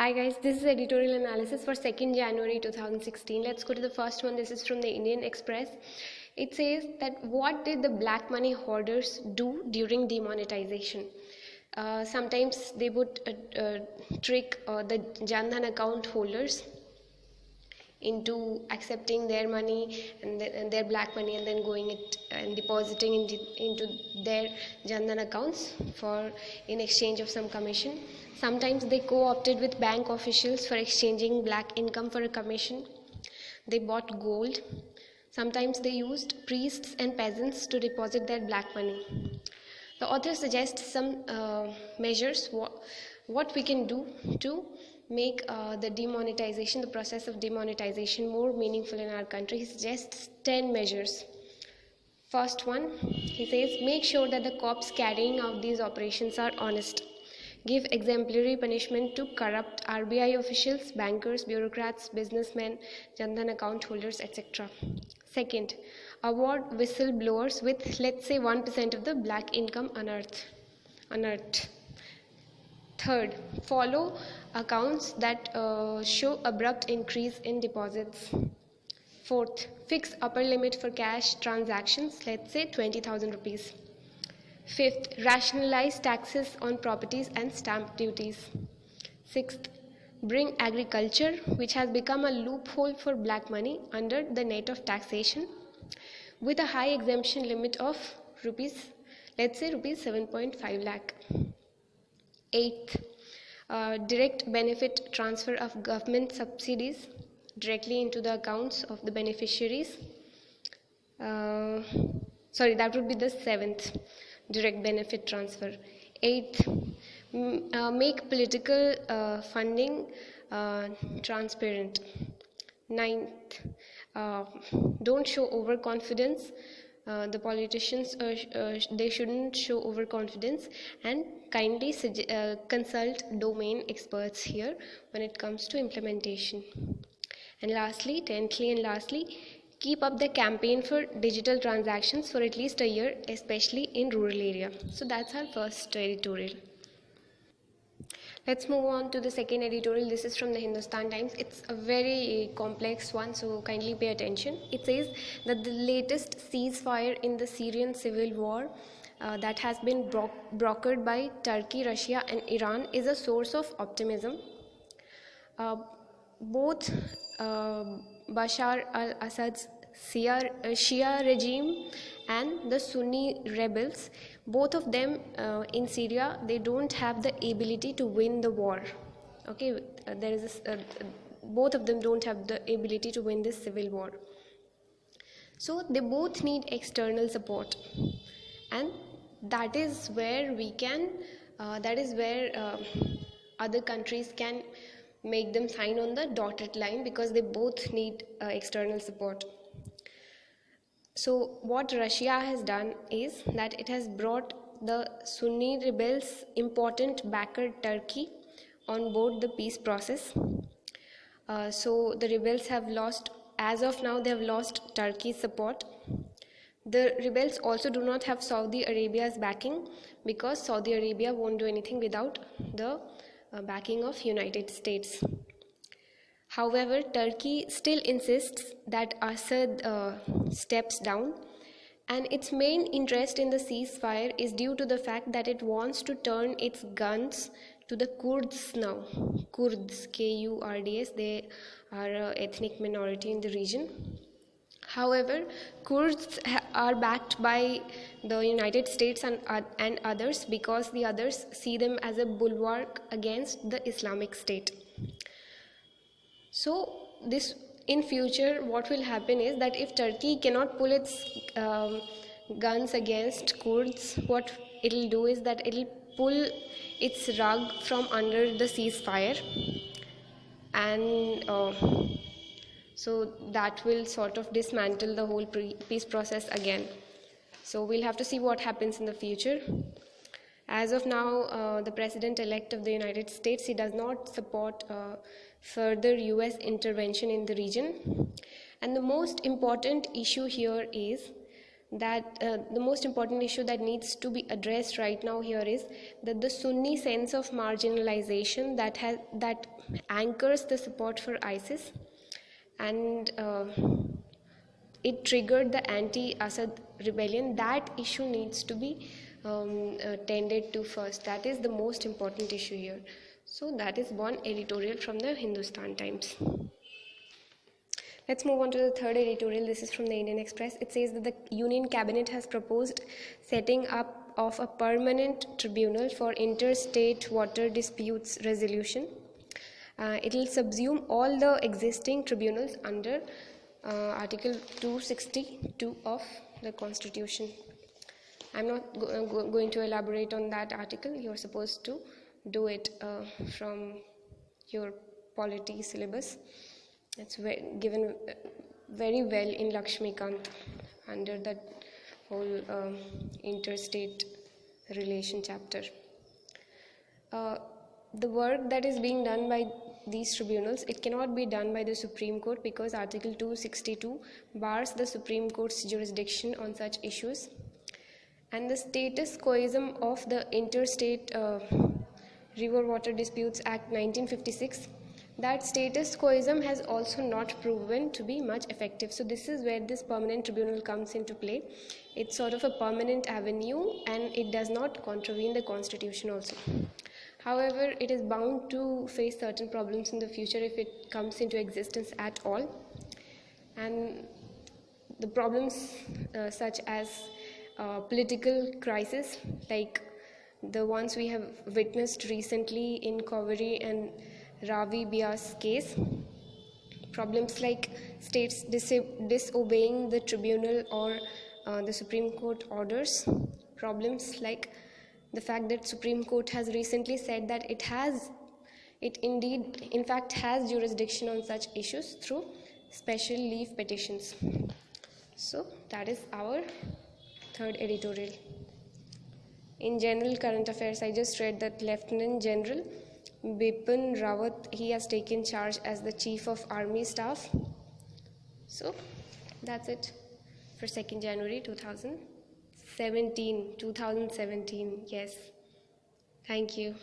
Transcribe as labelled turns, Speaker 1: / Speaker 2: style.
Speaker 1: Hi guys, this is editorial analysis for 2nd January 2016. Let's go to the first one. This is from the Indian Express. It says that what did the black money hoarders do during demonetization? Sometimes they would trick the Jan Dhan account holders into accepting their money and their black money and then going it and depositing into their Jan Dhan accounts in exchange of some commission. Sometimes they co-opted with bank officials for exchanging black income for a commission. They bought gold. Sometimes they used priests and peasants to deposit their black money. The author suggests some measures what we can do to make the process of demonetization more meaningful in our country. He suggests 10 measures. First one, he says, make sure that the cops carrying out these operations are honest. Give exemplary punishment to corrupt RBI officials, bankers, bureaucrats, businessmen, Jan Dhan account holders, etc. Second, award whistleblowers with, let's say, 1% of the black income unearthed. Third, follow accounts that show abrupt increase in deposits. Fourth, fix upper limit for cash transactions, let's say 20,000 rupees. Fifth, rationalize taxes on properties and stamp duties. Sixth, bring agriculture, which has become a loophole for black money, under the net of taxation with a high exemption limit of let's say rupees 7.5 lakh. Eighth, direct benefit transfer of government subsidies directly into the accounts of the beneficiaries. That would be the seventh, direct benefit transfer. Eighth, make political funding transparent. Ninth, don't show overconfidence. The politicians they shouldn't show overconfidence, and kindly consult domain experts here when it comes to implementation. And lastly, keep up the campaign for digital transactions for at least a year, especially in rural area. So that's our first editorial. Let's move on to the second editorial. This is from the Hindustan Times. It's a very complex one, so kindly pay attention. It says that the latest ceasefire in the Syrian civil war that has been brokered by Turkey, Russia and Iran is a source of optimism. Both Bashar al-Assad's Shia regime and the Sunni rebels, both of them in Syria, they don't have the ability to win the war. Okay, both of them don't have the ability to win this civil war. So they both need external support, and that is where other countries can make them sign on the dotted line, because they both need external support. So what Russia has done is that it has brought the Sunni rebels' important backer Turkey on board the peace process. So the rebels have lost, as of now, they have lost Turkey's support. The rebels also do not have Saudi Arabia's backing, because Saudi Arabia won't do anything without the backing of United States. However, Turkey still insists that Assad steps down, and its main interest in the ceasefire is due to the fact that it wants to turn its guns to the Kurds now. Kurds, Kurds, they are an ethnic minority in the region. However, Kurds are backed by the United States and others, because the others see them as a bulwark against the Islamic State. So this, in future, what will happen is that if Turkey cannot pull its guns against Kurds, what it will do is that it will pull its rug from under the ceasefire, and so that will sort of dismantle the whole peace process again. So we'll have to see what happens in the future. As of now, the President-elect of the United States, he does not support further US intervention in the region. And the most important issue here is that the most important issue that needs to be addressed right now here is that the Sunni sense of marginalization that anchors the support for ISIS, and it triggered the anti-Assad rebellion. That issue needs to be tended to first. That is the most important issue here. So that is one editorial from the Hindustan Times. Let's move on to the third editorial. This is from the Indian Express. It says that the Union Cabinet has proposed setting up of a permanent tribunal for interstate water disputes resolution. It will subsume all the existing tribunals under Article 262 of the Constitution. I'm not going to elaborate on that article. You're supposed to do it from your polity syllabus. It's given very well in Lakshmikant under that whole interstate relation chapter. The work that is being done by these tribunals, it cannot be done by the Supreme Court because Article 262 bars the Supreme Court's jurisdiction on such issues. And the status quoism of the Interstate River Water Disputes Act 1956, that status quoism has also not proven to be much effective. So this is where this permanent tribunal comes into play. It's sort of a permanent avenue and it does not contravene the Constitution also. However, it is bound to face certain problems in the future if it comes into existence at all. And the problems such as political crisis, like the ones we have witnessed recently in Kaveri and Ravi Bias case, problems like states disobeying the tribunal or the Supreme Court orders, problems like the fact that Supreme Court has recently said that it indeed in fact has jurisdiction on such issues through special leave petitions. So that is our third editorial. In general current affairs, I just read that Lieutenant General Bipin Rawat, he has taken charge as the Chief of Army Staff. So that's it for 2nd January 2017. Yes. Thank you.